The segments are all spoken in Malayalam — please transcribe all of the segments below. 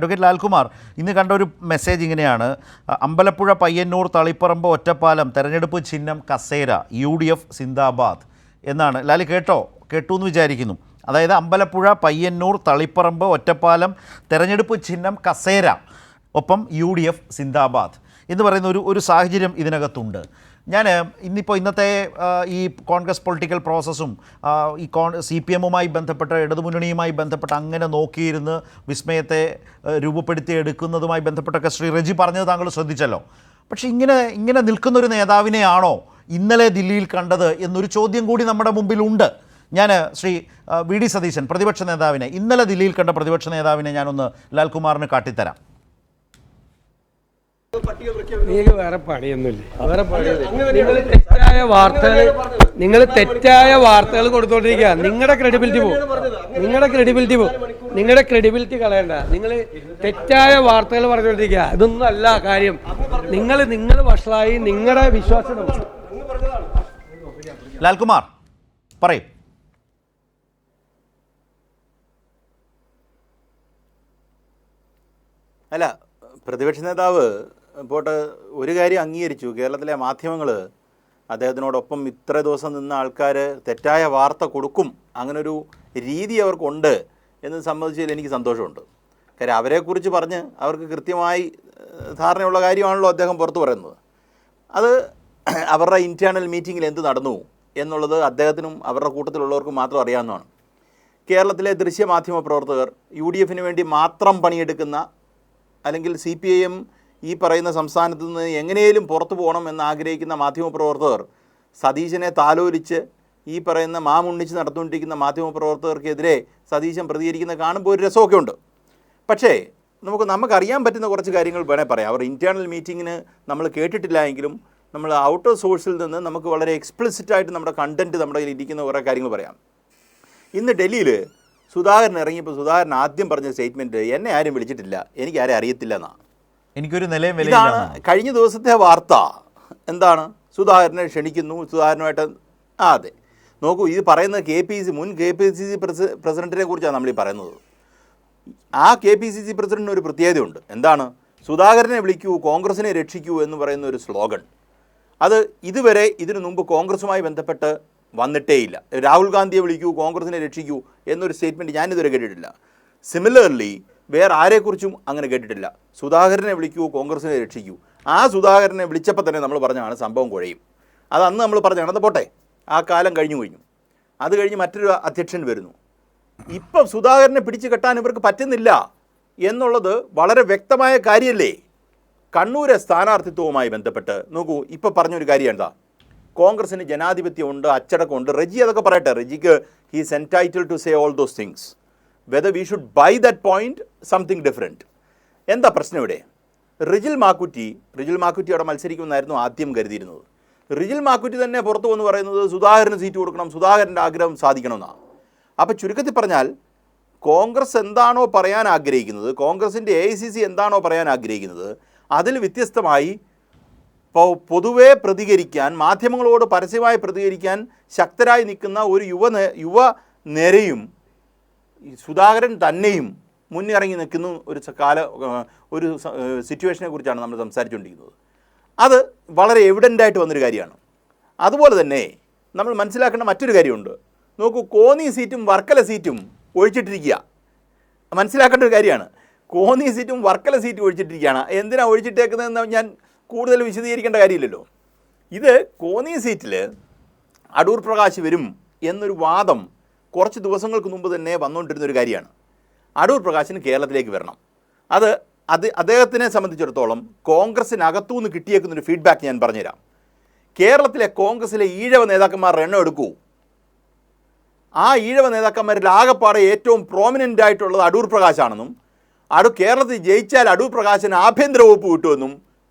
അഡ്വക്കേറ്റ് ലാൽകുമാർ ഇന്ന് കണ്ട ഒരു മെസ്സേജ് ഇങ്ങനെയാണ്: അമ്പലപ്പുഴ പയ്യന്നൂർ തളിപ്പറമ്പ് ഒറ്റപ്പാലം തെരഞ്ഞെടുപ്പ് ചിഹ്നം കസേര, UDF സിന്ദാബാദ് എന്നാണ്. ലാൽ കേട്ടു എന്ന് വിചാരിക്കുന്നു. അതായത് അമ്പലപ്പുഴ പയ്യന്നൂർ തളിപ്പറമ്പ് ഒറ്റപ്പാലം തെരഞ്ഞെടുപ്പ് ചിഹ്നം കസേര, ഒപ്പം UDF സിന്ദാബാദ് എന്ന് പറയുന്ന ഒരു സാഹചര്യം ഇതിനകത്തുണ്ട്. ഞാൻ ഇന്നത്തെ ഈ കോൺഗ്രസ് പൊളിറ്റിക്കൽ പ്രോസസ്സും ഈ CPM-ഉമായി ബന്ധപ്പെട്ട ഇടതുമുന്നണിയുമായി ബന്ധപ്പെട്ട് അങ്ങനെ നോക്കിയിരുന്ന് വിസ്മയത്തെ രൂപപ്പെടുത്തിയെടുക്കുന്നതുമായി ബന്ധപ്പെട്ടൊക്കെ ശ്രീ റെജി പറഞ്ഞത് താങ്കൾ ശ്രദ്ധിച്ചല്ലോ. പക്ഷേ ഇങ്ങനെ നിൽക്കുന്നൊരു നേതാവിനെയാണോ ഇന്നലെ ദില്ലിയിൽ കണ്ടത് എന്നൊരു ചോദ്യം കൂടി നമ്മുടെ മുമ്പിലുണ്ട്. ഞാൻ ശ്രീ VD സതീശൻ, പ്രതിപക്ഷ നേതാവിനെ, ഇന്നലെ ദില്ലിയിൽ കണ്ട പ്രതിപക്ഷ നേതാവിനെ ഞാനൊന്ന് ലാൽകുമാറിന് കാട്ടിത്തരാം. നിങ്ങൾക്ക് വേറെ പണിയൊന്നുമില്ല. നിങ്ങൾ തെറ്റായ വാർത്തകൾ കൊടുത്തോണ്ടിരിക്കുക. നിങ്ങളുടെ ക്രെഡിബിലിറ്റി കളയണ്ട. നിങ്ങൾ തെറ്റായ വാർത്തകൾ പറഞ്ഞുകൊണ്ടിരിക്കുക. ഇതൊന്നും അല്ല കാര്യം. നിങ്ങൾ വഷളായി നിങ്ങളുടെ വിശ്വാസം. ലാൽകുമാർ പറയും. അല്ല, പ്രതിപക്ഷ നേതാവ് പോട്ടെ, ഒരു കാര്യം അംഗീകരിച്ചു. കേരളത്തിലെ മാധ്യമങ്ങൾ അദ്ദേഹത്തിനോടൊപ്പം ഇത്ര ദിവസം നിന്ന ആൾക്കാർ തെറ്റായ വാർത്ത കൊടുക്കും, അങ്ങനൊരു രീതി അവർക്കുണ്ട് എന്ന് സംബന്ധിച്ചതിൽ എനിക്ക് സന്തോഷമുണ്ട്. കാര്യം അവരെക്കുറിച്ച് പറഞ്ഞ് അവർക്ക് കൃത്യമായി ധാരണയുള്ള കാര്യമാണല്ലോ അദ്ദേഹം പുറത്തു പറയുന്നത്. അത് അവരുടെ ഇൻറ്റേർണൽ മീറ്റിങ്ങിൽ എന്ത് നടന്നു എന്നുള്ളത് അദ്ദേഹത്തിനും അവരുടെ കൂട്ടത്തിലുള്ളവർക്കും മാത്രം അറിയാവുന്നതാണ്. കേരളത്തിലെ ദൃശ്യമാധ്യമ പ്രവർത്തകർ, UDF-ന് വേണ്ടി മാത്രം പണിയെടുക്കുന്ന, അല്ലെങ്കിൽ CPIM ഈ പറയുന്ന സംസ്ഥാനത്ത് നിന്ന് എങ്ങനെയും പുറത്തു പോകണം എന്ന് ആഗ്രഹിക്കുന്ന മാധ്യമപ്രവർത്തകർ സതീശനെ താലോലിച്ച് ഈ പറയുന്ന മാമുണ്ണിച്ച് നടന്നുകൊണ്ടിരിക്കുന്ന മാധ്യമപ്രവർത്തകർക്കെതിരെ സതീശൻ പ്രതികരിക്കുന്ന കാണുമ്പോൾ ഒരു രസമൊക്കെ ഉണ്ട്. പക്ഷേ നമുക്കറിയാൻ പറ്റുന്ന കുറച്ച് കാര്യങ്ങൾ വേണേൽ പറയാം. അവർ ഇൻറ്റേർണൽ മീറ്റിങ്ങിന് നമ്മൾ കേട്ടിട്ടില്ല എങ്കിലും നമ്മൾ ഔട്ടർ സോഴ്സിൽ നിന്ന് നമുക്ക് വളരെ എക്സ്പ്ലിസിറ്റായിട്ട് നമ്മുടെ കണ്ടൻറ്റ് നമ്മുടെ കയ്യിൽ ഇരിക്കുന്ന കുറേ കാര്യങ്ങൾ പറയാം. ഇന്ന് ഡൽഹിയിൽ സുധാകരൻ ഇറങ്ങിയപ്പോൾ സുധാകരൻ ആദ്യം പറഞ്ഞ സ്റ്റേറ്റ്മെൻറ്റ്, എന്നെ ആരും വിളിച്ചിട്ടില്ല, എനിക്ക് ആരും അറിയത്തില്ല എന്നാണ്. എനിക്കൊരു നിലയും ഇതാണ് കഴിഞ്ഞ ദിവസത്തെ വാർത്ത. എന്താണ്? സുധാകരനെ ക്ഷണിക്കുന്നു, സുധാകരനുമായിട്ട്. അതെ, നോക്കൂ, ഇത് പറയുന്നത് മുൻ KPCC പ്രസിഡന്റിനെ കുറിച്ചാണ് നമ്മൾ ഈ പറയുന്നത്. ആ KPCC പ്രസിഡന്റിന് ഒരു പ്രത്യേകതയുണ്ട്. എന്താണ്? സുധാകരനെ വിളിക്കൂ, കോൺഗ്രസിനെ രക്ഷിക്കൂ എന്ന് പറയുന്ന ഒരു സ്ലോഗൻ. അത് ഇതുവരെ ഇതിനു മുമ്പ് കോൺഗ്രസുമായി ബന്ധപ്പെട്ട് വന്നിട്ടേയില്ല. രാഹുൽ ഗാന്ധിയെ വിളിക്കൂ, കോൺഗ്രസിനെ രക്ഷിക്കൂ എന്നൊരു സ്റ്റേറ്റ്മെൻറ്റ് ഞാനിതുവരെ കേട്ടിട്ടില്ല. സിമിലർലി വേറെ ആരെക്കുറിച്ചും അങ്ങനെ കേട്ടിട്ടില്ല. സുധാകരനെ വിളിക്കൂ, കോൺഗ്രസിനെ രക്ഷിക്കൂ. ആ സുധാകരനെ വിളിച്ചപ്പോൾ തന്നെ നമ്മൾ പറഞ്ഞാണ് സംഭവം കുഴയും. അത് അന്ന് നമ്മൾ പറഞ്ഞാണ്. അത് പോട്ടെ, ആ കാലം കഴിഞ്ഞു. അത് കഴിഞ്ഞ് മറ്റൊരു അധ്യക്ഷൻ വരുന്നു. ഇപ്പം സുധാകരനെ പിടിച്ചു കെട്ടാൻ ഇവർക്ക് പറ്റുന്നില്ല എന്നുള്ളത് വളരെ വ്യക്തമായ കാര്യമല്ലേ? കണ്ണൂരെ സ്ഥാനാർത്ഥിത്വവുമായി ബന്ധപ്പെട്ട് നോക്കൂ, ഇപ്പോൾ പറഞ്ഞൊരു കാര്യം എന്താ? കോൺഗ്രസിന് ജനാധിപത്യമുണ്ട്, അച്ചടക്കമുണ്ട്. റെജി അതൊക്കെ പറയട്ടെ. റെജിക്ക് he's entitled to say all those things. Whether we should buy that point something different. എന്താ പ്രശ്നം ഇവിടെ? റിജിൽ മാക്കുറ്റി അവിടെ മത്സരിക്കുമെന്നായിരുന്നു ആദ്യം കരുതിയിരുന്നത്. റിജിൽ മാക്കുറ്റി തന്നെ പുറത്തു വന്ന് പറയുന്നത് സുധാകരന് സീറ്റ് കൊടുക്കണം, സുധാകരൻ്റെ ആഗ്രഹം സാധിക്കണമെന്നാണ്. അപ്പോൾ ചുരുക്കത്തിൽ പറഞ്ഞാൽ കോൺഗ്രസ് എന്താണോ പറയാൻ ആഗ്രഹിക്കുന്നത്, കോൺഗ്രസിൻ്റെ AICC എന്താണോ പറയാൻ ആഗ്രഹിക്കുന്നത്, അതിൽ വ്യത്യസ്തമായി പൊതുവെ പ്രതികരിക്കാൻ, മാധ്യമങ്ങളോട് പരസ്യമായി പ്രതികരിക്കാൻ ശക്തരായി നിൽക്കുന്ന ഒരു യുവ നിരയും സുധാകരൻ തന്നെയും മുന്നിറങ്ങി നിൽക്കുന്ന ഒരു സിറ്റുവേഷനെ കുറിച്ചാണ് നമ്മൾ സംസാരിച്ചുകൊണ്ടിരിക്കുന്നത്. അത് വളരെ എവിഡൻ്റായിട്ട് വന്നൊരു കാര്യമാണ്. അതുപോലെ തന്നെ നമ്മൾ മനസ്സിലാക്കേണ്ട മറ്റൊരു കാര്യമുണ്ട്. നോക്കൂ, കോന്നി സീറ്റും വർക്കല സീറ്റും ഒഴിച്ചിട്ടിരിക്കുക. മനസ്സിലാക്കേണ്ട ഒരു കാര്യമാണ്. കോന്നി സീറ്റും വർക്കല സീറ്റും ഒഴിച്ചിട്ടിരിക്കുകയാണ്. എന്തിനാണ് ഒഴിച്ചിട്ടേക്കുന്നതെന്ന് ഞാൻ കൂടുതൽ വിശദീകരിക്കേണ്ട കാര്യമില്ലല്ലോ. ഇത് കോന്നി സീറ്റിൽ അടൂർ പ്രകാശ് വരും എന്നൊരു വാദം കുറച്ച് ദിവസങ്ങൾക്ക് മുമ്പ് തന്നെ വന്നുകൊണ്ടിരുന്നൊരു കാര്യമാണ്. അടൂർ പ്രകാശിന് കേരളത്തിലേക്ക് വരണം. അത് അദ്ദേഹത്തിനെ സംബന്ധിച്ചിടത്തോളം കോൺഗ്രസിനകത്തുനിന്ന് കിട്ടിയേക്കുന്നൊരു ഫീഡ്ബാക്ക് ഞാൻ പറഞ്ഞുതരാം. കേരളത്തിലെ കോൺഗ്രസിലെ ഈഴവ നേതാക്കന്മാരുടെ എണ്ണം എടുക്കൂ. ആ ഈഴവ നേതാക്കന്മാരിൽ ആകെപ്പാടെ ഏറ്റവും പ്രോമിനൻ്റ് ആയിട്ടുള്ളത് അടൂർ പ്രകാശാണെന്നും, കേരളത്തിൽ ജയിച്ചാൽ അടൂർ പ്രകാശിന് ആഭ്യന്തര വകുപ്പ് കിട്ടുമെന്നും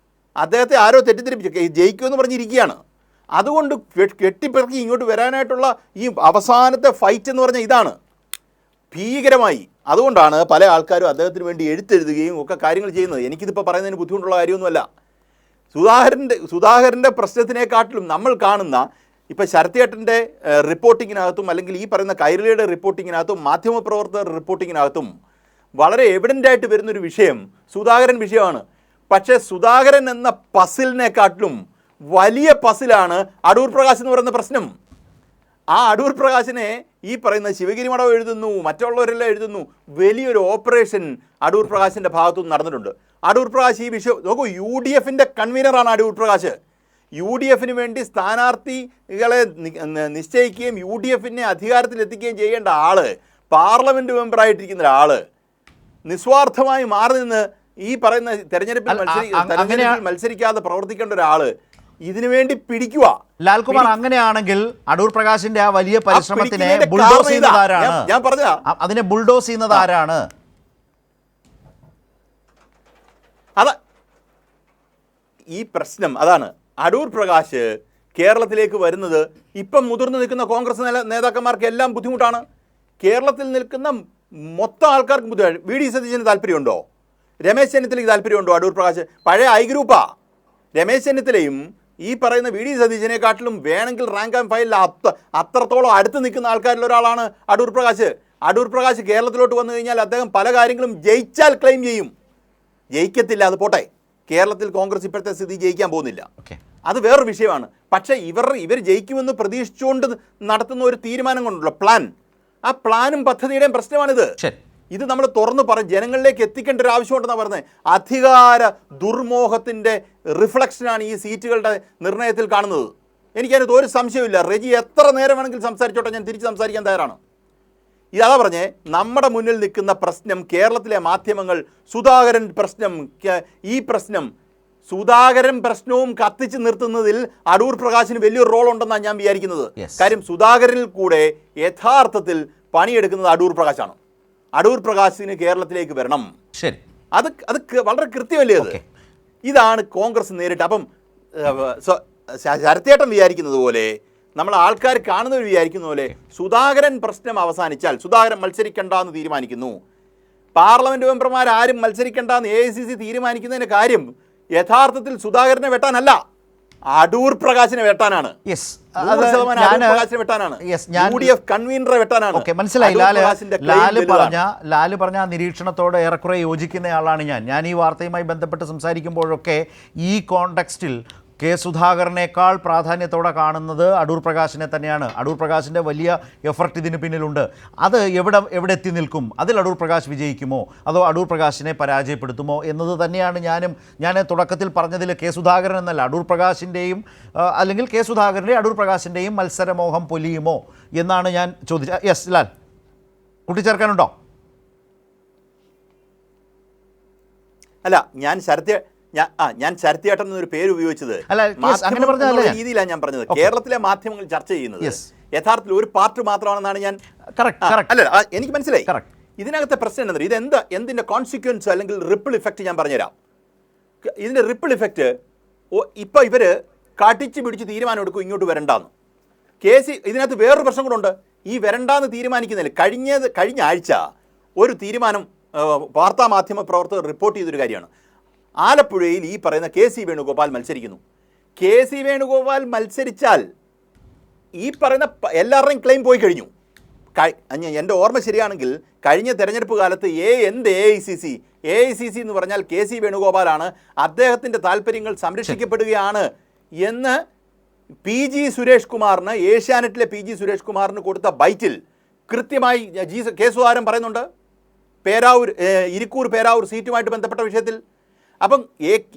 അദ്ദേഹത്തെ ആരോ തെറ്റിദ്ധരിപ്പിച്ചു ജയിക്കുമെന്ന് പറഞ്ഞിരിക്കുകയാണ്. അതുകൊണ്ട് കെട്ടിപ്പിറക്കി ഇങ്ങോട്ട് വരാനായിട്ടുള്ള ഈ അവസാനത്തെ ഫൈറ്റ് എന്ന് പറഞ്ഞാൽ ഇതാണ്, ഭീകരമായി. അതുകൊണ്ടാണ് പല ആൾക്കാരും അദ്ദേഹത്തിന് വേണ്ടി എഴുത്തെഴുതുകയും ഒക്കെ കാര്യങ്ങൾ ചെയ്യുന്നത്. എനിക്കിതിപ്പോൾ പറയുന്നതിന് ബുദ്ധിമുട്ടുള്ള കാര്യമൊന്നുമല്ല. സുധാകരൻ്റെ പ്രശ്നത്തിനെക്കാട്ടിലും നമ്മൾ കാണുന്ന ഇപ്പോൾ ശരത്തേട്ടൻ്റെ റിപ്പോർട്ടിങ്ങിനകത്തും അല്ലെങ്കിൽ ഈ പറയുന്ന കൈരളിയുടെ റിപ്പോർട്ടിങ്ങിനകത്തും മാധ്യമപ്രവർത്തകർ റിപ്പോർട്ടിങ്ങിനകത്തും വളരെ എവിഡൻ്റ് ആയിട്ട് വരുന്നൊരു വിഷയം സുധാകരൻ വിഷയമാണ്. പക്ഷേ സുധാകരൻ എന്ന പസിലിനെക്കാട്ടിലും വലിയ പസിലാണ് അടൂർ പ്രകാശ് എന്ന് പറയുന്ന പ്രശ്നം. ആ അടൂർ പ്രകാശിനെ ഈ പറയുന്ന ശിവഗിരി മഠം എഴുതുന്നു, മറ്റുള്ളവരെല്ലാം എഴുതുന്നു. വലിയൊരു ഓപ്പറേഷൻ അടൂർ പ്രകാശിൻ്റെ ഭാഗത്തുനിന്ന് നടന്നിട്ടുണ്ട്. അടൂർ പ്രകാശ് ഈ വിഷയം നോക്കൂ, UDF കൺവീനറാണ് അടൂർ പ്രകാശ്. UDF വേണ്ടി സ്ഥാനാർത്ഥികളെ നിശ്ചയിക്കുകയും UDF അധികാരത്തിലെത്തിക്കുകയും ചെയ്യേണ്ട ആള്, പാർലമെൻറ്റ് മെമ്പറായിട്ടിരിക്കുന്ന ഒരാൾ നിസ്വാർത്ഥമായി മാറി നിന്ന് ഈ പറയുന്ന തെരഞ്ഞെടുപ്പിൽ മത്സരിക്കാതെ പ്രവർത്തിക്കേണ്ട ഒരാൾ ഇതിനു വേണ്ടി പിടിക്കുക. ലാൽകുമാർ, അങ്ങനെയാണെങ്കിൽ അടൂർ പ്രകാശിന്റെ ആ വലിയ പരിശ്രമത്തിനെ ബുൾഡോസ് ചെയ്യുന്നത് ആരാണ്? ഞാൻ പറഞ്ഞ അതിനെ ബുൾഡോസ് ചെയ്യുന്നത് ആരാണ്? അതാ ഈ പ്രശ്നം. അതാണ് അടൂർ പ്രകാശ് കേരളത്തിലേക്ക് വരുന്നത് ഇപ്പം മുതിർന്നു നിൽക്കുന്ന കോൺഗ്രസ് നേതാക്കന്മാർക്ക് എല്ലാം ബുദ്ധിമുട്ടാണ്. കേരളത്തിൽ നിൽക്കുന്ന മൊത്തം ആൾക്കാർക്ക് ബുദ്ധിമുട്ടാണ്. VD സതീശന് താല്പര്യമുണ്ടോ? രമേശ് ചെന്നിത്തലയ്ക്ക് താല്പര്യമുണ്ടോ? അടൂർ പ്രകാശ് പഴയ ഐ ഗ്രൂപ്പാ. രമേശ് ചെന്നിത്തലയും ഈ പറയുന്ന VD സതീശനെക്കാട്ടിലും വേണമെങ്കിൽ റാങ്ക് ആൻഡ് ഫയലിൽ അത്രത്തോളം അടുത്ത് നിൽക്കുന്ന ആൾക്കാരിൽ ഒരാളാണ് അടൂർ പ്രകാശ്. അടൂർ പ്രകാശ് കേരളത്തിലോട്ട് വന്നു കഴിഞ്ഞാൽ അദ്ദേഹം പല കാര്യങ്ങളും ജയിച്ചാൽ ക്ലെയിം ചെയ്യും. ജയിക്കത്തില്ല, അത് പോട്ടെ. കേരളത്തിൽ കോൺഗ്രസ് ഇപ്പോഴത്തെ സ്ഥിതി ജയിക്കാൻ പോകുന്നില്ല, അത് വേറൊരു വിഷയമാണ്. പക്ഷേ ഇവർ ജയിക്കുമെന്ന് പ്രതീക്ഷിച്ചുകൊണ്ട് നടത്തുന്ന ഒരു തീരുമാനം കൊണ്ടുള്ള പ്ലാൻ, ആ പ്ലാനും പദ്ധതിയുടെയും പ്രശ്നമാണിത്. ഇത് നമ്മൾ തുറന്നു പറഞ്ഞ് ജനങ്ങളിലേക്ക് എത്തിക്കേണ്ട ഒരു ആവശ്യമുണ്ടെന്നാണ് പറഞ്ഞത്. അധികാര ദുർമോഹത്തിൻ്റെ റിഫ്ലക്ഷനാണ് ഈ സീറ്റുകളുടെ നിർണയത്തിൽ കാണുന്നത്. എനിക്കതിനകത്ത് ഒരു സംശയമില്ല. റെജി എത്ര നേരം വേണമെങ്കിൽ സംസാരിച്ചോട്ടെ, ഞാൻ തിരിച്ച് സംസാരിക്കാൻ തയ്യാറാണ്. ഇതാ പറഞ്ഞേ, നമ്മുടെ മുന്നിൽ നിൽക്കുന്ന പ്രശ്നം കേരളത്തിലെ മാധ്യമങ്ങൾ സുധാകരൻ പ്രശ്നം, ഈ പ്രശ്നം, സുധാകരൻ പ്രശ്നവും കത്തിച്ച് നിർത്തുന്നതിൽ അടൂർ പ്രകാശിന് വലിയൊരു റോൾ ഉണ്ടെന്നാണ് ഞാൻ വിചാരിക്കുന്നത്. കാര്യം സുധാകരനിൽ കൂടെ യഥാർത്ഥത്തിൽ പണിയെടുക്കുന്നത് അടൂർ പ്രകാശാണ്. അടൂർ പ്രകാശിന് കേരളത്തിലേക്ക് വരണം. ശരി, അത് വളരെ കൃത്യമല്ലേ അത്? ഇതാണ് കോൺഗ്രസ് നേരിട്ട്. അപ്പം ശരത്തേട്ടൻ വിചാരിക്കുന്നത് പോലെ, നമ്മൾ ആൾക്കാർ കാണുന്നവർ വിചാരിക്കുന്ന പോലെ സുധാകരൻ പ്രശ്നം അവസാനിച്ചാൽ സുധാകരൻ മത്സരിക്കണ്ടെന്ന് തീരുമാനിക്കുന്നു, പാർലമെൻറ്റ് മെമ്പർമാർ ആരും മത്സരിക്കണ്ടെന്ന് AICC തീരുമാനിക്കുന്നതിൻ്റെ കാര്യം യഥാർത്ഥത്തിൽ സുധാകരനെ വെട്ടാനല്ല, അടൂർ പ്രകാശിനെ വെട്ടാനാണ്. കൺവീനറെ വെട്ടാനാണ്. മനസ്സിലായി. ലാല് പറഞ്ഞ നിരീക്ഷണത്തോട് ഏറെക്കുറെ യോജിക്കുന്നയാളാണ് ഞാൻ. ഈ വാർത്തയുമായി ബന്ധപ്പെട്ട് സംസാരിക്കുമ്പോഴൊക്കെ ഈ കോണ്ടെക്സ്റ്റിൽ കെ സുധാകരനേക്കാൾ പ്രാധാന്യത്തോടെ കാണുന്നത് അടൂർ പ്രകാശിനെ തന്നെയാണ്. അടൂർ പ്രകാശിൻ്റെ വലിയ എഫർട്ട് ഇതിന് പിന്നിലുണ്ട്. അത് എവിടെ എത്തി നിൽക്കും? അതിൽ അടൂർ പ്രകാശ് വിജയിക്കുമോ അതോ അടൂർ പ്രകാശിനെ പരാജയപ്പെടുത്തുമോ എന്നത് തന്നെയാണ് ഞാൻ തുടക്കത്തിൽ പറഞ്ഞതിൽ കെ സുധാകരൻ എന്നല്ല, അടൂർ പ്രകാശിൻ്റെയും അല്ലെങ്കിൽ കെ സുധാകരൻ്റെ അടൂർ പ്രകാശിൻ്റെയും മത്സരമോഹം പൊലിയുമോ എന്നാണ് ഞാൻ ചോദിച്ചത്. യെസ് ലാൽ, കൂട്ടിച്ചേർക്കാനുണ്ടോ? അല്ല, ഞാൻ ശരത്തേട്ടൻ എന്നൊരു പേര് ഉപയോഗിച്ചത് രീതിയിലാണ് ഞാൻ പറഞ്ഞത്. കേരളത്തിലെ മാധ്യമങ്ങൾ ചർച്ച ചെയ്യുന്നത് യഥാർത്ഥത്തിൽ ഒരു പാർട്ട് മാത്രമാണെന്നാണ് ഞാൻ. അല്ല, എനിക്ക് മനസ്സിലായി. ഇതിനകത്തെ പ്രശ്നം എന്താ, എന്തിന്റെ കോൺസിക്വൻസ് അല്ലെങ്കിൽ റിപ്പിൾ ഇഫക്റ്റ് ഞാൻ പറഞ്ഞുതരാം. ഇതിന്റെ റിപ്പിൾ ഇഫക്റ്റ്, ഇപ്പൊ ഇവര് കടിച്ചു പിടിച്ച് തീരുമാനം എടുക്കും ഇങ്ങോട്ട് വരണ്ടാന്ന്. ഇതിനകത്ത് വേറൊരു പ്രശ്നം കൂടെ ഉണ്ട്. ഈ വരണ്ടാന്ന് തീരുമാനിക്കുന്നതിൽ കഴിഞ്ഞ ആഴ്ച ഒരു തീരുമാനം വാർത്താമാധ്യമ പ്രവർത്തകർ റിപ്പോർട്ട് ചെയ്തൊരു കാര്യമാണ്. ആലപ്പുഴയിൽ ഈ പറയുന്ന KC വേണുഗോപാൽ മത്സരിക്കുന്നു. KC വേണുഗോപാൽ മത്സരിച്ചാൽ ഈ പറയുന്ന എല്ലാവരുടെയും ക്ലെയിം പോയി കഴിഞ്ഞു. എൻ്റെ ഓർമ്മ ശരിയാണെങ്കിൽ കഴിഞ്ഞ തെരഞ്ഞെടുപ്പ് കാലത്ത് AICC എന്ന് പറഞ്ഞാൽ KC വേണുഗോപാലാണ്, അദ്ദേഹത്തിൻ്റെ താല്പര്യങ്ങൾ സംരക്ഷിക്കപ്പെടുകയാണ് എന്ന് PG സുരേഷ് കുമാറിന്, ഏഷ്യാനെറ്റിലെ PG സുരേഷ് കുമാറിന് കൊടുത്ത ബൈറ്റിൽ കൃത്യമായി കെ സുധാകരൻ പറയുന്നുണ്ട്. ഇരിക്കൂർ പേരാവൂർ സീറ്റുമായിട്ട് ബന്ധപ്പെട്ട വിഷയത്തിൽ. അപ്പം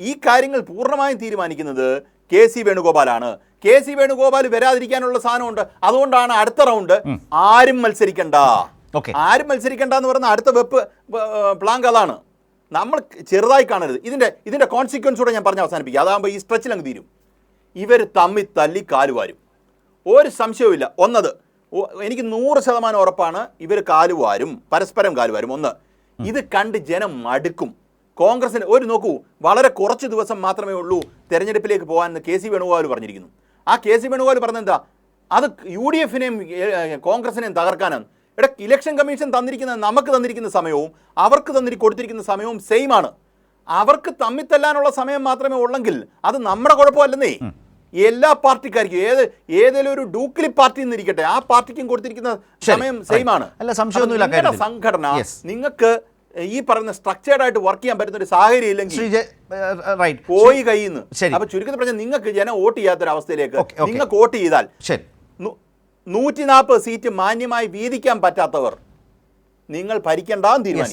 ഈ കാര്യങ്ങൾ പൂർണ്ണമായും തീരുമാനിക്കുന്നത് KC വേണുഗോപാലാണ്. KC വേണുഗോപാൽ വരാതിരിക്കാനുള്ള സാധനമുണ്ട്. അതുകൊണ്ടാണ് അടുത്ത റൗണ്ട് ആരും മത്സരിക്കണ്ട എന്ന് പറയുന്ന അടുത്ത വെപ്പ് പ്ലാങ്ക് അതാണ്. നമ്മൾ ചെറുതായി കാണരുത്. ഇതിൻ്റെ കോൺസിക്വൻസോടെ ഞാൻ പറഞ്ഞ് അവസാനിപ്പിക്കുക. അതാകുമ്പോൾ ഈ സ്ട്രെച്ചിൽ അങ്ങ് തീരും. ഇവർ തമ്മിൽ തല്ലി കാലുവാരും, ഒരു സംശയവുമില്ല. എനിക്ക് 100% ഉറപ്പാണ്, ഇവർ പരസ്പരം കാലുവാരും. ഇത് കണ്ട് ജനം മടുക്കും. കോൺഗ്രസിന് നോക്കൂ, വളരെ കുറച്ച് ദിവസം മാത്രമേ ഉള്ളൂ തെരഞ്ഞെടുപ്പിലേക്ക് പോകാൻ KC വേണുഗോപാൽ പറഞ്ഞിരിക്കുന്നു. ആ KC വേണുഗോപാൽ പറഞ്ഞെന്താ, അത് UDFനെയും കോൺഗ്രസിനെയും തകർക്കാനാണ്. ഇലക്ഷൻ കമ്മീഷൻ നമുക്ക് തന്നിരിക്കുന്ന സമയവും അവർക്ക് കൊടുത്തിരിക്കുന്ന സമയവും സെയിം ആണ്. അവർക്ക് തമ്മിത്തല്ലാനുള്ള സമയം മാത്രമേ ഉള്ളെങ്കിൽ അത് നമ്മുടെ കുഴപ്പമല്ലെന്നേ. എല്ലാ പാർട്ടിക്കാർക്കും ഏതെങ്കിലും ഒരു ഡൂക്ലി പാർട്ടി എന്നിരിക്കട്ടെ, ആ പാർട്ടിക്കും കൊടുത്തിരിക്കുന്ന സമയം സെയിം ആണ്. സംഘടന നിങ്ങൾക്ക് ഈ പറയുന്ന സ്ട്രക്ചേർഡ് ആയിട്ട് വർക്ക് ചെയ്യാൻ പറ്റുന്ന ഒരു സാഹചര്യം ഇല്ലെങ്കിൽ റൈറ്റ് പോയി കയ്യിൽ നിന്ന്. ശരി. അപ്പൊ ചുരുക്കത്തിൽ പറഞ്ഞാൽ നിങ്ങൾക്ക് ജനം വോട്ട് ചെയ്യാത്തൊരവസ്ഥയിലേക്ക് ഓക്കെ, ഓക്കെ. നിങ്ങൾക്ക് വോട്ട് ചെയ്താൽ ശരി 140 സീറ്റ് മാന്യമായി വീതിക്കാൻ പറ്റാത്തവർ നിങ്ങൾ ഭരിക്കണ്ടെന്ന് തീരുമാനിക്കും.